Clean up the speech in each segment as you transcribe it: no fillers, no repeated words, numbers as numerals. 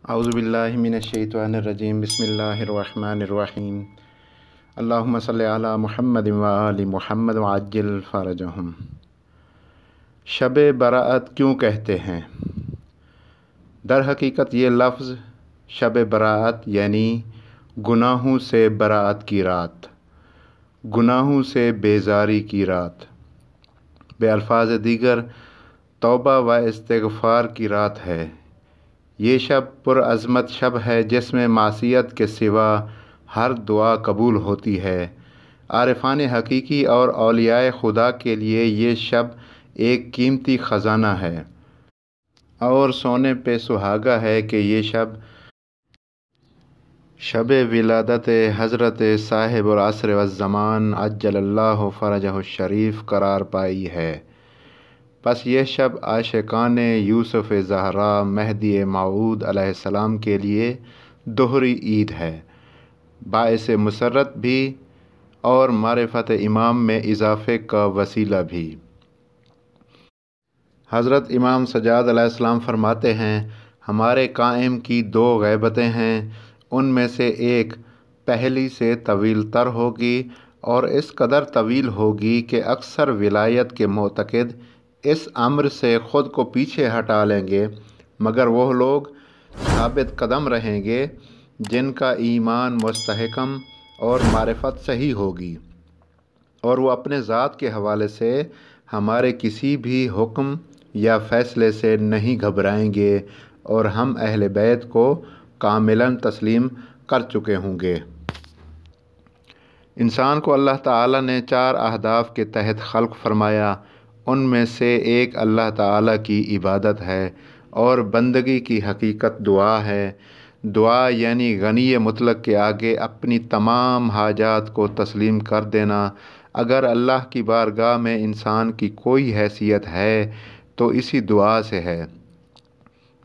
اعوذ باللہ من الشیطان الرجیم بسم اللہ الرحمن الرحیم اللہم صلی علی محمد وآل محمد وعجل فرجہم۔ شب براءت کیوں کہتے ہیں؟ در حقیقت یہ لفظ شب براءت یعنی گناہوں سے براءت کی رات، گناہوں سے بیزاری کی رات، بے الفاظ دیگر توبہ و استغفار کی رات ہے۔ یہ شب پرعظمت شب ہے جس میں معصیت کے سوا ہر دعا قبول ہوتی ہے۔ عارفان حقیقی اور اولیاء خدا کے لیے یہ شب ایک قیمتی خزانہ ہے اور سونے پہ سہاگا ہے کہ یہ شب ولادت حضرت صاحب العصر والزمان عجل اللہ فرجہ الشریف قرار پائی ہے۔ پس یہ شب عاشقان یوسف زہرا مہدی موعود علیہ السلام کے لیے دوہری عید ہے، باعث مسرت بھی اور معرفت امام میں اضافے کا وسیلہ بھی۔ حضرت امام سجاد علیہ السلام فرماتے ہیں، ہمارے قائم کی دو غیبتیں ہیں، ان میں سے ایک پہلی سے طویل تر ہوگی اور اس قدر طویل ہوگی کہ اکثر ولایت کے معتقد اس امر سے خود کو پیچھے ہٹا لیں گے، مگر وہ لوگ ثابت قدم رہیں گے جن کا ایمان مستحکم اور معرفت صحیح ہوگی، اور وہ اپنے ذات کے حوالے سے ہمارے کسی بھی حکم یا فیصلے سے نہیں گھبرائیں گے اور ہم اہل بیت کو کاملاً تسلیم کر چکے ہوں گے۔ انسان کو اللہ تعالیٰ نے 4 اہداف کے تحت خلق فرمایا، ان میں سے ایک اللہ تعالیٰ کی عبادت ہے اور بندگی کی حقیقت دعا ہے۔ دعا یعنی غنی مطلق کے آگے اپنی تمام حاجات کو تسلیم کر دینا۔ اگر اللہ کی بارگاہ میں انسان کی کوئی حیثیت ہے تو اسی دعا سے ہے۔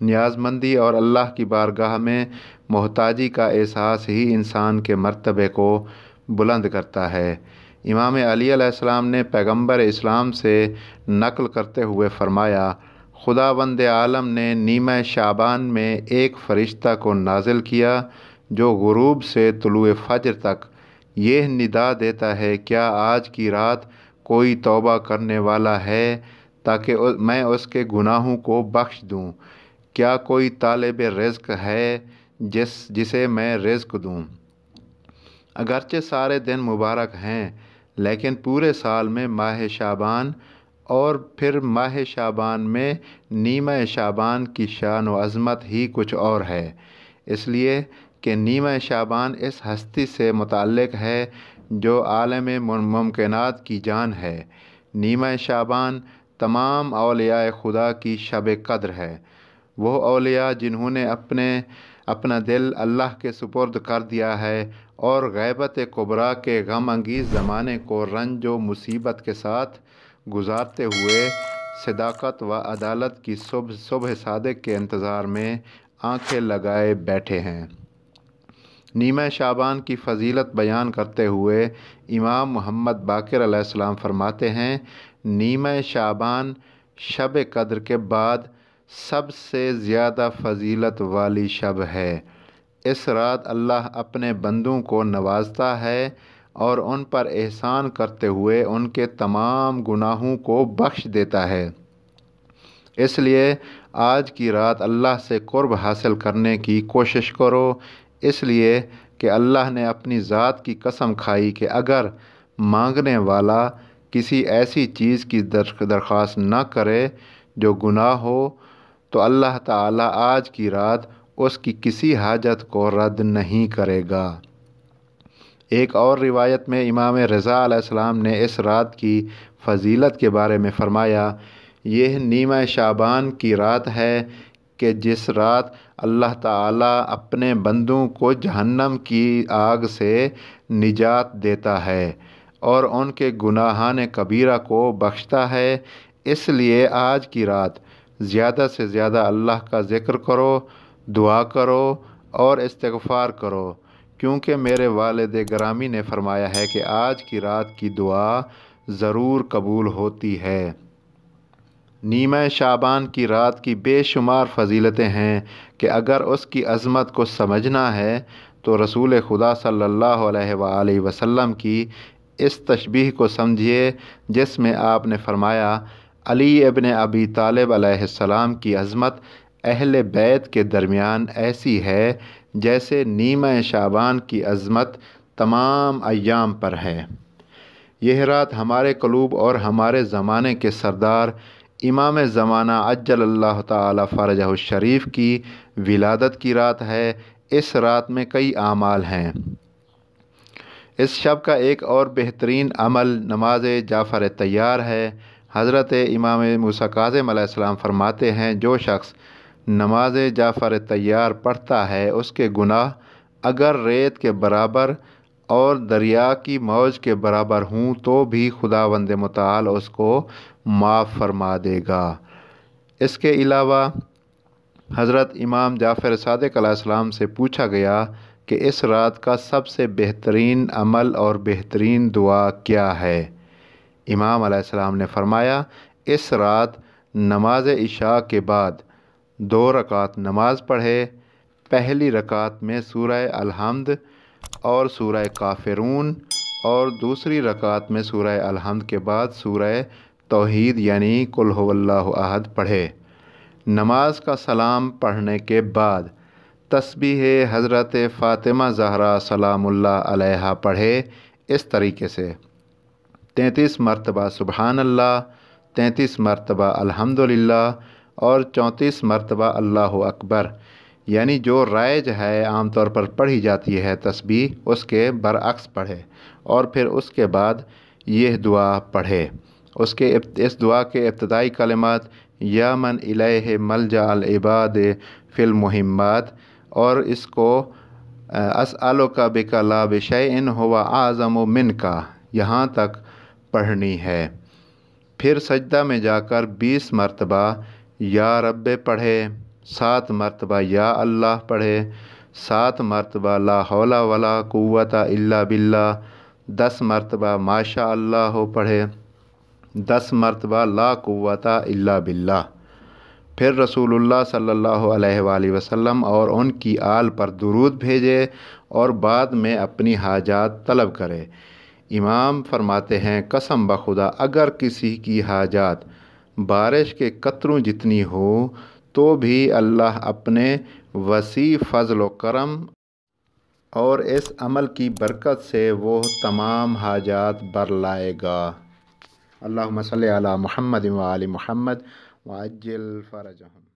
نیاز مندی اور اللہ کی بارگاہ میں محتاجی کا احساس ہی انسان کے مرتبے کو بلند کرتا ہے۔ امام علی علیہ السلام نے پیغمبر اسلام سے نقل کرتے ہوئے فرمایا، خداوند عالم نے نیمہ شعبان میں ایک فرشتہ کو نازل کیا جو غروب سے طلوع فجر تک یہ ندا دیتا ہے، کیا آج کی رات کوئی توبہ کرنے والا ہے تاکہ میں اس کے گناہوں کو بخش دوں؟ کیا کوئی طالب رزق ہے جسے میں رزق دوں؟ اگرچہ سارے دن مبارک ہیں، لیکن پورے سال میں ماہ شعبان اور پھر ماہ شعبان میں نیمہ شعبان کی شان و عظمت ہی کچھ اور ہے، اس لیے کہ نیمہ شعبان اس ہستی سے متعلق ہے جو عالم ممکنات کی جان ہے۔ نیمہ شعبان تمام اولیاء خدا کی شب قدر ہے۔ وہ اولیاء جنہوں نے اپنا دل اللہ کے سپرد کر دیا ہے اور غیبت کبریٰ کے غم انگیز زمانے کو رنج و مصیبت کے ساتھ گزارتے ہوئے صداقت و عدالت کی صبح صادق کے انتظار میں آنکھیں لگائے بیٹھے ہیں۔ نیمہ شعبان کی فضیلت بیان کرتے ہوئے امام محمد باقر علیہ السلام فرماتے ہیں، نیمہ شعبان شب قدر کے بعد سب سے زیادہ فضیلت والی شب ہے۔ اس رات اللہ اپنے بندوں کو نوازتا ہے اور ان پر احسان کرتے ہوئے ان کے تمام گناہوں کو بخش دیتا ہے۔ اس لیے آج کی رات اللہ سے قرب حاصل کرنے کی کوشش کرو، اس لیے کہ اللہ نے اپنی ذات کی قسم کھائی کہ اگر مانگنے والا کسی ایسی چیز کی درخواست نہ کرے جو گناہ ہو تو اللہ تعالیٰ آج کی رات اس کی کسی حاجت کو رد نہیں کرے گا۔ ایک اور روایت میں امام رضا علیہ السلام نے اس رات کی فضیلت کے بارے میں فرمایا، یہ نیمہ شعبان کی رات ہے کہ جس رات اللہ تعالیٰ اپنے بندوں کو جہنم کی آگ سے نجات دیتا ہے اور ان کے گناہان کبیرہ کو بخشتا ہے۔ اس لیے آج کی رات زیادہ سے زیادہ اللہ کا ذکر کرو، دعا کرو اور استغفار کرو، کیونکہ میرے والد گرامی نے فرمایا ہے کہ آج کی رات کی دعا ضرور قبول ہوتی ہے۔ نیمہ شعبان کی رات کی بے شمار فضیلتیں ہیں کہ اگر اس کی عظمت کو سمجھنا ہے تو رسول خدا صلی اللہ علیہ وآلہ وسلم کی اس تشبیہ کو سمجھیے جس میں آپ نے فرمایا علی ابن ابی طالب علیہ السلام کی عظمت اہل بیت کے درمیان ایسی ہے جیسے نیمہ شعبان کی عظمت تمام ایام پر ہے۔ یہ رات ہمارے قلوب اور ہمارے زمانے کے سردار امام زمانہ عجل اللہ تعالی فرجہ الشریف کی ولادت کی رات ہے۔ اس رات میں کئی اعمال ہیں۔ اس شب کا ایک اور بہترین عمل نماز جعفر طیار ہے۔ حضرت امام موسیٰ کاظم علیہ السلام فرماتے ہیں جو شخص نماز جعفر طیار پڑھتا ہے اس کے گناہ اگر ریت کے برابر اور دریا کی موج کے برابر ہوں تو بھی خداوند متعال اس کو معاف فرما دے گا۔ اس کے علاوہ حضرت امام جعفر صادق علیہ السلام سے پوچھا گیا کہ اس رات کا سب سے بہترین عمل اور بہترین دعا کیا ہے؟ امام علیہ السلام نے فرمایا اس رات نماز عشاء کے بعد 2 رکعت نماز پڑھے، پہلی رکعت میں سورہ الحمد اور سورہ کافرون اور دوسری رکعت میں سورہ الحمد کے بعد سورہ توحید یعنی قل هو اللہ احد پڑھے۔ نماز کا سلام پڑھنے کے بعد تسبیح حضرت فاطمہ زہرا سلام اللہ علیہا پڑھے، اس طریقے سے 33 مرتبہ سبحان اللہ، 33 مرتبہ الحمدللہ اور 34 مرتبہ اللہ اکبر، یعنی جو رائج ہے عام طور پر پڑھی جاتی ہے تسبیح اس کے برعکس پڑھے، اور پھر اس کے بعد یہ دعا پڑھے۔ اس دعا کے ابتدائی کلمات یا من الیہ ملجا العباد فی المہمات، اور اس کو اسألک بک لا بشیء هو اعظم منک یہاں تک پڑھنی ہے۔ پھر سجدہ میں جا کر 20 مرتبہ یا رب پڑھے، 7 مرتبہ یا اللہ پڑھے، 7 مرتبہ لا حول ولا قوت الا باللہ، 10 مرتبہ ما شاء اللہ پڑھے، 10 مرتبہ لا قوت الا باللہ۔ پھر رسول اللہ صلی اللہ علیہ وآلہ وسلم اور ان کی آل پر درود بھیجے اور بعد میں اپنی حاجات طلب کرے۔ امام فرماتے ہیں قسم بخدا اگر کسی کی حاجات بارش کے قطروں جتنی ہو تو بھی اللہ اپنے وسیع فضل و کرم اور اس عمل کی برکت سے وہ تمام حاجات بر لائے گا۔ اللہم صلی علی محمد و آل محمد وعجل فرجہم۔